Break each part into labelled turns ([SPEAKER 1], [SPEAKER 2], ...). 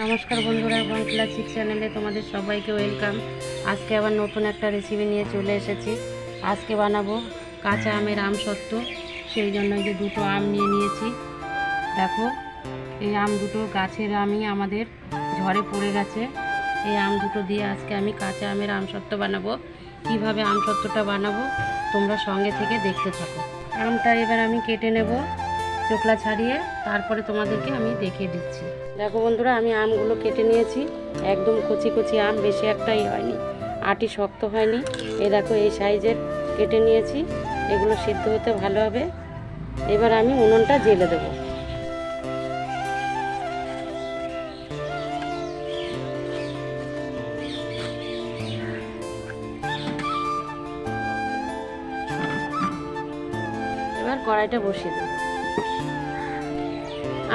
[SPEAKER 1] নমস্কার বন্ধুরা, বং ক্লাসিক চ্যানেলে তোমাদের সবাইকে ওয়েলকাম। আজকে আবার নতুন একটা রেসিপি নিয়ে চলে এসেছি। আজকে বানাবো কাঁচা আমের আমসত্ত্ব। সেই জন্য যে দুটো আম নিয়ে নিয়েছি। দেখো, এই আম দুটো গাছের আমই আমাদের ঝড়ে পড়ে গেছে। এই আম দুটো দিয়ে আজকে আমি কাঁচা আমের আমসত্ত্ব বানাবো। কিভাবে আমসত্ত্বটা বানাবো তোমরা সঙ্গে থেকে দেখতে থাকো। আমটা এবার আমি কেটে নেব চোকলা ছাড়িয়ে, তারপরে তোমাদেরকে আমি দেখিয়ে দিচ্ছি। দেখো বন্ধুরা, আমি আমগুলো কেটে নিয়েছি। একদম কচি কচি আম, বেশি একটাই হয়নি, আটি শক্ত হয়নি। এই দেখো, এই সাইজের কেটে নিয়েছি। এগুলো সিদ্ধ হতে ভালো হবে। এবার আমি উনুনটা জ্বেলে দেবো। এবার কড়াইটা বসিয়ে দেবো।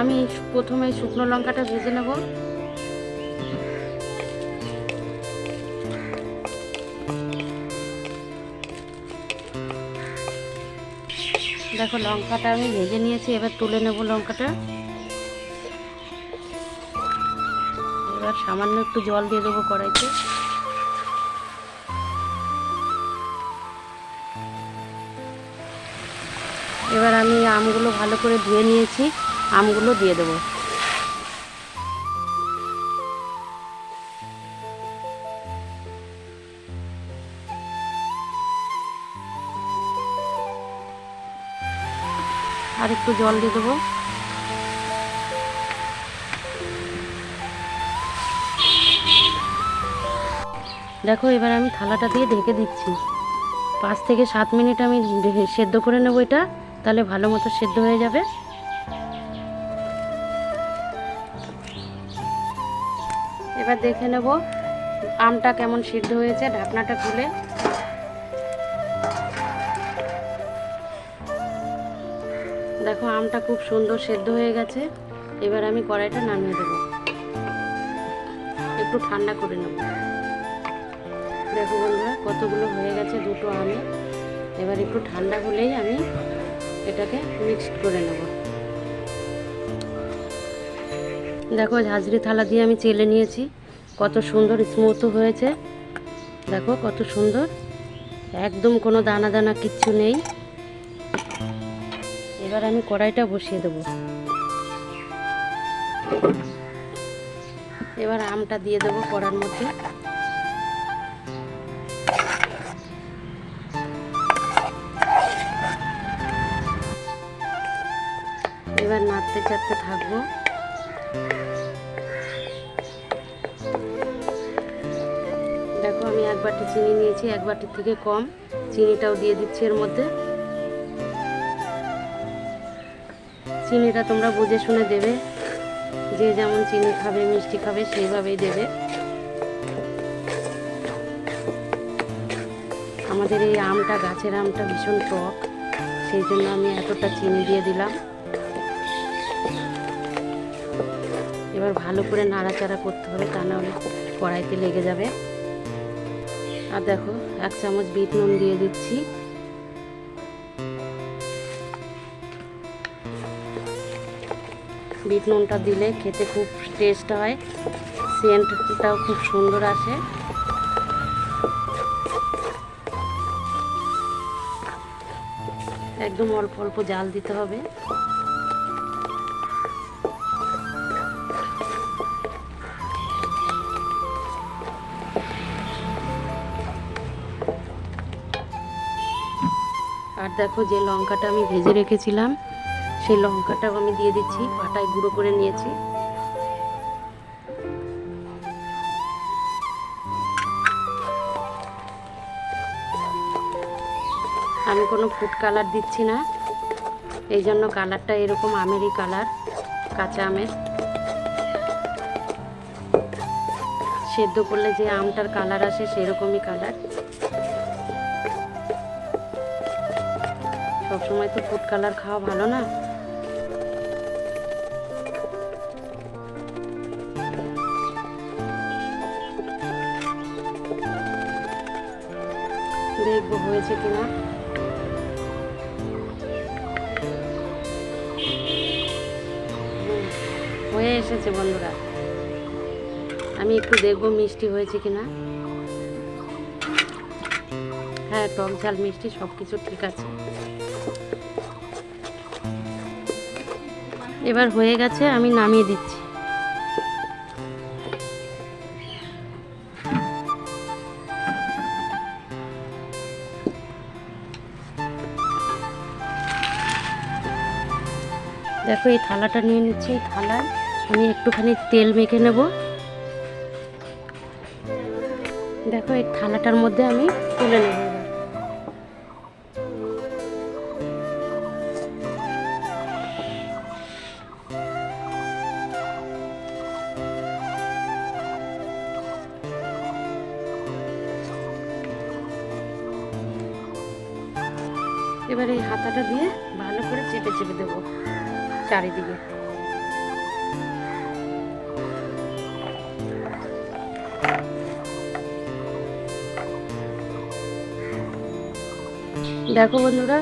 [SPEAKER 1] আমি প্রথমে শুকনো লঙ্কাটা ভেজে নেব। দেখো, লঙ্কাটা আমি ভেজে নিয়েছি। এবার তুলে নেব লঙ্কাটা। এবার সামান্য একটু জল দিয়ে দেবো কড়াইতে। এবার আমি আমগুলো ভালো করে ধুয়ে নিয়েছি, আমগুলো দিয়ে দেবো। আর একটু জল দিয়ে দেবো। দেখো, এবার আমি থালাটা দিয়ে ঢেকে দিচ্ছি। 5 থেকে 7 মিনিট আমি সেদ্ধ করে নেবো এটা, তাহলে ভালো মতো সেদ্ধ হয়ে যাবে। এবার দেখে নেব আমটা কেমন সিদ্ধ হয়েছে। ঢাকনাটা খুলে দেখো, আমটা খুব সুন্দর সেদ্ধ হয়ে গেছে। এবার আমি কড়াইটা নামিয়ে দেবো, একটু ঠান্ডা করে নেব। দেখো বন্ধুরা, কতগুলো হয়ে গেছে দুটো আমে। এবার একটু ঠান্ডা হলেই আমি এটাকে মিক্সড করে নেব। দেখো, ঝাঁঝরি থালা দিয়ে আমি চেলে নিয়েছি। কত সুন্দর স্মুথ হয়েছে। দেখো কত সুন্দর, একদম কোনো দানা দানা কিচ্ছু নেই। এবার আমি কড়াইটা বসিয়ে দেব। এবার আমটা দিয়ে দেবো কড়ার মধ্যে। এবার নাড়তে চাড়তে থাকবো। দেখো, আমি 1 বাটি চিনি নিয়েছি, 1 বাটির থেকে কম। চিনিটাও দিয়ে দিচ্ছি এর মধ্যে। চিনিটা তোমরা বুঝে শুনে দেবে, যে যেমন চিনি খাবে, মিষ্টি খাবে, সেইভাবেই দেবে। আমাদের এই আমটা, গাছের আমটা ভীষণ টক, সেই জন্য আমি এতটা চিনি দিয়ে দিলাম। এবার ভালো করে নাড়াচাড়া করতে হবে, তা নাহলে কড়াইতে লেগে যাবে। আর দেখো, 1 চামচ বিট নুন দিয়ে দিচ্ছি। বিট নুনটা দিলে খেতে খুব টেস্ট হয়, সেন্টটাও খুব সুন্দর আসে। একদম অল্প অল্প জাল দিতে হবে। আর দেখো, যে লঙ্কাটা আমি ভেজে রেখেছিলাম, সেই লঙ্কাটাও আমি দিয়ে দিচ্ছি। পাটায় গুঁড়ো করে নিয়েছি। আমি কোনো ফুড কালার দিচ্ছি না, এই জন্য কালারটা এরকম আমেরই কালার, কাঁচা আমের। সেদ্ধ করলে যে আমটার কালার আসে সেরকমই কালার। সবসময় তো ফুড কালার খাওয়া ভালো না। দেখবো হয়েছে কিনা। হয়ে এসেছে বন্ধুরা। আমি একটু দেখবো মিষ্টি হয়েছে কিনা। হ্যাঁ, টক ঝাল মিষ্টি সব কিছু ঠিক আছে। এবার হয়ে গেছে, আমি নামিয়ে দিচ্ছি। দেখো এই থালাটা নিয়ে নিচ্ছি। এই থালায় আমি একটুখানি তেল মেখে নেব। দেখো এই থালাটার মধ্যে আমি তুলে নেব। এবার এই হাতাটা দিয়ে ভালো করে চেপে চেপে দেবো চারিদিকে। দেখো বন্ধুরা,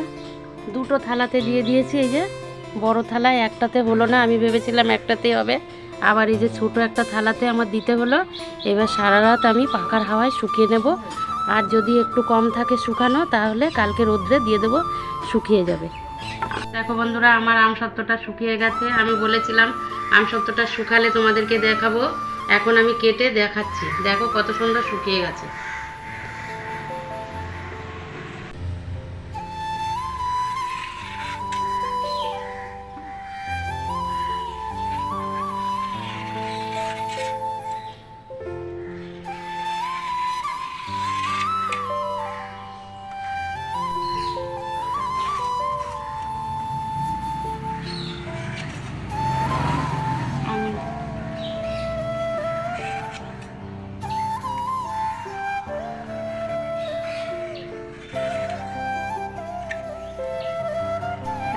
[SPEAKER 1] দুটো থালাতে দিয়ে দিয়েছি। এই যে বড় থালায় একটাতে হলো না, আমি ভেবেছিলাম একটাতেই হবে। আবার এই যে ছোট একটা থালাতে আমার দিতে হলো। এবার সারা রাত আমি পাখার হাওয়ায় শুকিয়ে নেব। আর যদি একটু কম থাকে শুকানো, তাহলে কালকে রোদ্রে দিয়ে দেবো, শুকিয়ে যাবে। দেখো বন্ধুরা, আমার আমসত্ত্বটা শুকিয়ে গেছে। আমি বলেছিলাম আমসত্ত্বটা শুকালে তোমাদেরকে দেখাবো। এখন আমি কেটে দেখাচ্ছি। দেখো কত সুন্দর শুকিয়ে গেছে।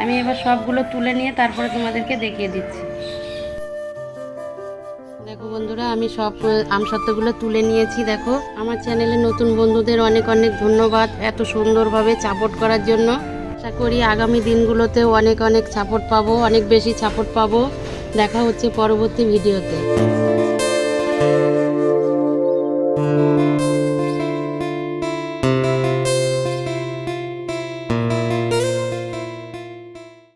[SPEAKER 1] আমি এবার সবগুলো তুলে নিয়ে তারপরে তোমাদেরকে দেখিয়ে দিচ্ছি। দেখো বন্ধুরা, আমি সব আমসত্ত্বগুলো তুলে নিয়েছি। দেখো, আমার চ্যানেলে নতুন বন্ধুদের অনেক অনেক ধন্যবাদ এত সুন্দরভাবে সাপোর্ট করার জন্য। আশা করি আগামী দিনগুলোতেও অনেক অনেক সাপোর্ট পাবো, অনেক বেশি সাপোর্ট পাবো। দেখা হচ্ছে পরবর্তী ভিডিওতে।